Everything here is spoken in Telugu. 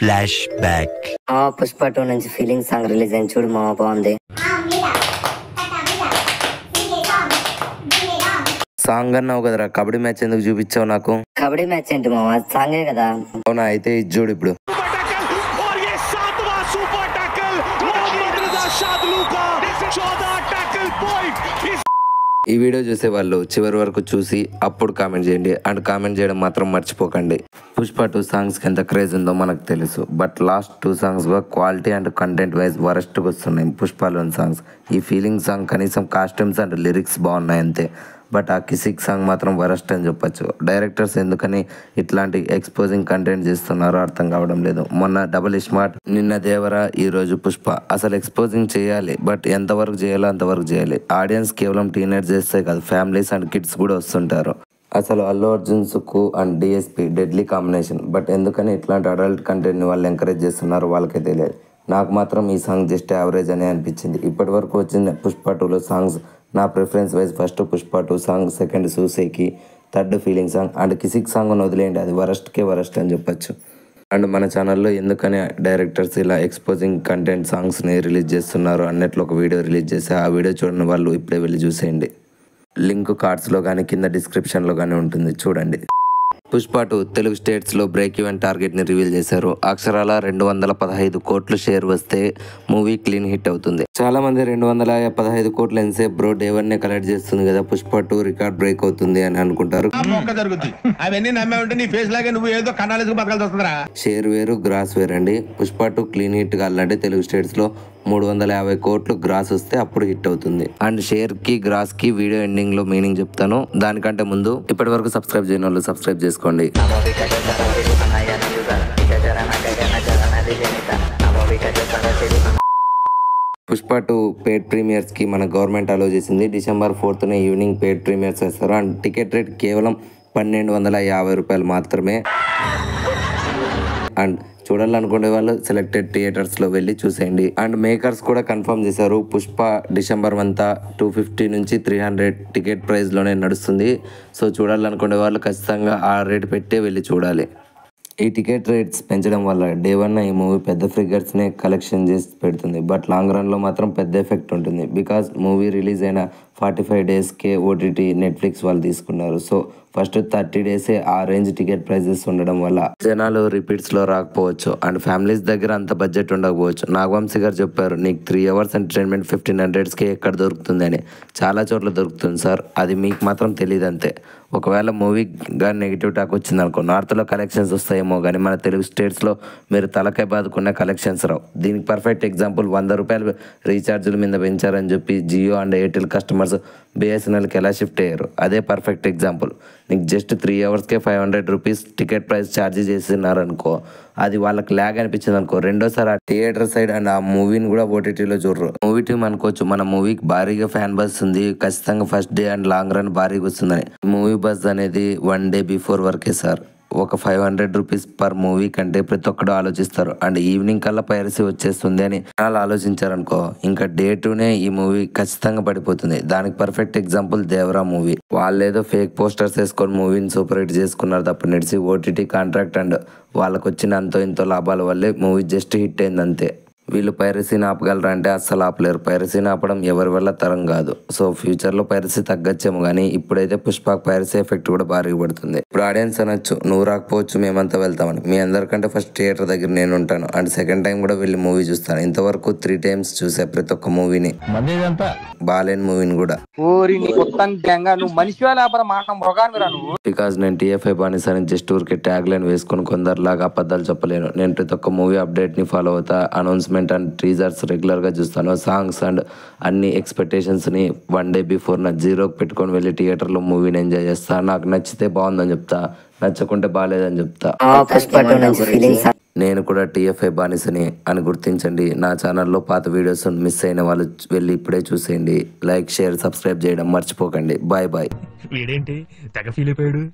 Flash back. పుష్ప 2 నుంచి ఫీలింగ్ సాంగ్ రిలీజ్ అయింది చూడు మామ, బాగుంది. సాంగ్ అన్నావు కదరా, కబడ్డీ మ్యాచ్ ఎందుకు చూపించావు నాకు? కబడ్డీ మ్యాచ్ ఏంటి మామ, సాంగే కదా. అవునా, అయితే ఇది చూడు ఇప్పుడు. ఈ వీడియో చూసే వాళ్ళు చివరి వరకు చూసి అప్పుడు కామెంట్ చేయండి, అండ్ కామెంట్ చేయడం మాత్రం మర్చిపోకండి. పుష్ప 2 సాంగ్స్ కి ఎంత క్రేజ్ ఉందో మనకు తెలుసు, బట్ లాస్ట్ 2 సాంగ్స్ గా quality and content wise worst గా వస్తున్నాయి పుష్పలోని సాంగ్స్. ఈ ఫీలింగ్ సాంగ్ కనీసం కాస్ట్యూమ్స్ అండ్ లిరిక్స్ బాగున్నాయి అంతే, బట్ ఆ కిసిక్ సాంగ్ మాత్రం వరస్ట్ అని చెప్పొచ్చు. డైరెక్టర్స్ ఎందుకని ఇట్లాంటి ఎక్స్పోజింగ్ కంటెంట్ చేస్తున్నారో అర్థం కావడం లేదు. మొన్న డబుల్ స్మార్ట్, నిన్న దేవరా, ఈ రోజు పుష్ప. అసలు ఎక్స్పోజింగ్ చేయాలి, బట్ ఎంతవరకు చేయాలో అంతవరకు చేయాలి. ఆడియన్స్ కేవలం టీనేజ్ చేస్తే కాదు, ఫ్యామిలీస్ అండ్ కిడ్స్ కూడా వస్తుంటారు. అసలు Allu Arjun Sukku and DSP deadly combination, but ఎందుకని ఇట్లాంటి అడల్ట్ కంటెంట్ని వాళ్ళు ఎంకరేజ్ చేస్తున్నారో వాళ్ళకే తెలియదు. నాకు మాత్రం ఈ సాంగ్ జస్ట్ యావరేజ్ అనే అనిపించింది. ఇప్పటి వరకు వచ్చిన పుష్ప 2లో సాంగ్స్ నా preference wise first Pushpa 2 song, second సూసేకి, third feeling song, and Kissik song వదిలేయండి, అది వరస్ట్కే వరస్ట్ అని చెప్పొచ్చు. అండ్ మన ఛానల్లో ఎందుకని డైరెక్టర్స్ ఇలా ఎక్స్పోజింగ్ కంటెంట్ సాంగ్స్ని రిలీజ్ చేస్తున్నారు అన్నట్లు ఒక వీడియో రిలీజ్ చేసి, ఆ వీడియో చూడని వాళ్ళు ఇప్పుడే వెళ్ళి చూసేయండి. లింక్ కార్డ్స్లో కానీ కింద డిస్క్రిప్షన్లో కానీ ఉంటుంది, చూడండి. పుష్ప 2 తెలుగు స్టేట్స్లో బ్రేక్ ఈవెన్ టార్గెట్ని రివీల్ చేశారు. అక్షరాల 215 కోట్లు షేర్ వస్తే మూవీ క్లీన్ హిట్ అవుతుంది. చాలా మంది 215 కోట్లు ఎంతసేపు బ్రో, డే 1 కలెక్ట్ చేస్తుంది కదా, పుష్ప 2 రికార్డ్ బ్రేక్ అవుతుంది అని అనుకుంటారు. షేర్ వేరు, గ్రాస్ వేరండి. పుష్ప 2 క్లీన్ హిట్ కావాలంటే తెలుగు స్టేట్స్లో 350 కోట్లు గ్రాస్ వస్తే అప్పుడు హిట్ అవుతుంది. అండ్ షేర్ కి గ్రాస్ కి వీడియో ఎండింగ్ లో మీనింగ్ చెప్తాను. దానికంటే ముందు ఇప్పటి వరకు సబ్స్క్రైబ్ చేయని వాళ్ళు సబ్స్క్రైబ్ చేసుకోండి. పుష్ప 2 పెయిడ్ ప్రీమియర్స్ కి మన గవర్నమెంట్ అలో చేసింది. December 4th evening paid premieres వేస్తారు. అండ్ టికెట్ రేట్ కేవలం 1250 రూపాయలు మాత్రమే. అండ్ చూడాలనుకునే వాళ్ళు సెలెక్టెడ్ థియేటర్స్లో వెళ్ళి చూసేయండి. అండ్ మేకర్స్ కూడా కన్ఫర్మ్ చేశారు, పుష్ప డిసెంబర్ అంతా 250 నుంచి 300 టికెట్ ప్రైస్లోనే నడుస్తుంది. సో చూడాలనుకునే వాళ్ళు ఖచ్చితంగా ఆ రేట్ పెట్టే వెళ్ళి చూడాలి. ఈ టికెట్ రేట్స్ పెంచడం వల్ల డే 1 ఈ మూవీ పెద్ద ఫిగర్స్నే కలెక్షన్ చేసి పెడుతుంది, బట్ లాంగ్ రన్లో మాత్రం పెద్ద ఎఫెక్ట్ ఉంటుంది. బికాజ్ మూవీ రిలీజ్ అయిన 45 డేస్కే ఓటీటీ నెట్ఫ్లిక్స్ వాళ్ళు తీసుకున్నారు. సో ఫస్ట్ 30 డేసే ఆ రేంజ్ టికెట్ ప్రైజెస్ ఉండడం వల్ల జనాలు రిపీట్స్లో రాకపోవచ్చు, అండ్ ఫ్యామిలీస్ దగ్గర అంత బడ్జెట్ ఉండకపోవచ్చు. నాగవంశీ గారు చెప్పారు, నీకు 3 అవర్స్ ఎంటర్టైన్మెంట్ 1500కే ఎక్కడ దొరుకుతుంది అని. చాలా చోట్ల దొరుకుతుంది సార్, అది మీకు మాత్రం తెలియదు అంతే. ఒకవేళ మూవీ కానీ నెగిటివ్ టాక్ వచ్చింది అనుకో, నార్త్లో కలెక్షన్స్ వస్తాయేమో కానీ మన తెలుగు స్టేట్స్లో మీరు తలకాయ బాదుకున్న కలెక్షన్స్ రావు. దీనికి పర్ఫెక్ట్ ఎగ్జాంపుల్, 100 రూపాయలు రీఛార్జ్ల మీద పెంచారని చెప్పి జియో అండ్ ఎయిర్టెల్ కస్టమర్స్ బిఎస్ఎన్ఎల్కి ఎలా షిఫ్ట్ అయ్యారు, అదే పర్ఫెక్ట్ ఎగ్జాంపుల్. నీకు జస్ట్ 3 అవర్స్కే 500 రూపీస్ టికెట్ ప్రైస్ ఛార్జ్ చేస్తున్నారనుకో, అది వాళ్ళకి ల్యాగ్ అనిపించింది అనుకో, రెండోసారి ఆ థియేటర్ సైడ్ అండ్ ఆ మూవీని కూడా ఓటీటీలో చూడరు. మూవీ టీమ్ అనుకోవచ్చు మన మూవీకి భారీగా ఫ్యాన్ బస్ ఉంది, ఖచ్చితంగా first day and long run భారీగా వస్తుందని. మూవీ బస్ అనేది 1 డే బిఫోర్ వరకే సార్. ఒక 500 రూపీస్ పర్ మూవీ కంటే ప్రతి ఒక్కడు ఆలోచిస్తారు. అండ్ ఈవినింగ్ కల్లా పైరసీ వచ్చేస్తుంది అని వాళ్ళు ఆలోచించారనుకో, ఇంకా డే 2నే ఈ మూవీ ఖచ్చితంగా పడిపోతుంది. దానికి పర్ఫెక్ట్ ఎగ్జాంపుల్ దేవరా మూవీ. వాళ్ళేదో ఫేక్ పోస్టర్స్ వేసుకొని మూవీని సూపర్ హిట్ చేసుకున్నారు తప్ప నడిచి ఓటీటీ కాంట్రాక్ట్ అండ్ వాళ్ళకు వచ్చిన అంతో ఇంతో లాభాల వల్లే మూవీ జస్ట్ హిట్ అయింది అంతే. వీళ్ళు పైరసీని ఆపగలరా అంటే అస్సలు ఆపలేరు. పైరసీని ఆపడం ఎవరి వల్ల తరం కాదు. సో ఫ్యూచర్లో పైరసీ తగ్గచ్చేమో కానీ ఇప్పుడైతే పుష్ప పైరసీ ఎఫెక్ట్ కూడా భారీగా పడుతుంది. ఇప్పుడు ఆడియన్స్ అనొచ్చు, నువ్వు రాకపోవచ్చు మేమంతా వెళ్తామని. మీ అందరికంటే ఫస్ట్ థియేటర్ దగ్గర నేను ఉంటాను, అండ్ సెకండ్ టైం కూడా వెళ్ళి మూవీ చూస్తాను. ఇంతవరకు 3 times చూసా ప్రతి ఒక్క మూవీని, బాలేని మూవీని కూడా. బికాజ్ నేను టీఎఫ్ఐ బానిసాని జస్ట్ ఊరికే ట్యాగ్ లైన్ వేసుకొని కొందరిలాగా అబద్ధాలు చెప్పలేను. నేను ప్రతి ఒక్క మూవీ అప్డేట్ని ఫాలో అవుతా, అనౌన్స్మెంట్ అండ్ టీజర్స్ రెగ్యులర్గా చూస్తాను. సాంగ్స్ అండ్ అన్ని ఎక్స్పెక్టేషన్స్ని 1 డే బిఫోర్ నా జీరోకి పెట్టుకొని వెళ్ళి థియేటర్లో మూవీని ఎంజాయ్ చేస్తా. నాకు నచ్చితే బాగుందని చెప్తా, నచ్చకుంటే బాగాలేదని చెప్తా. నేను కూడా టీఎఫ్ఐ బానిసని అని గుర్తించండి. నా ఛానల్లో పాత వీడియోస్ మిస్ అయిన వాళ్ళు వెళ్ళి ఇప్పుడే చూసేయండి. లైక్, షేర్, సబ్స్క్రైబ్ చేయడం మర్చిపోకండి. Bye bye. వీడేంటి తెగ ఫీల్ అయిపోయాడు.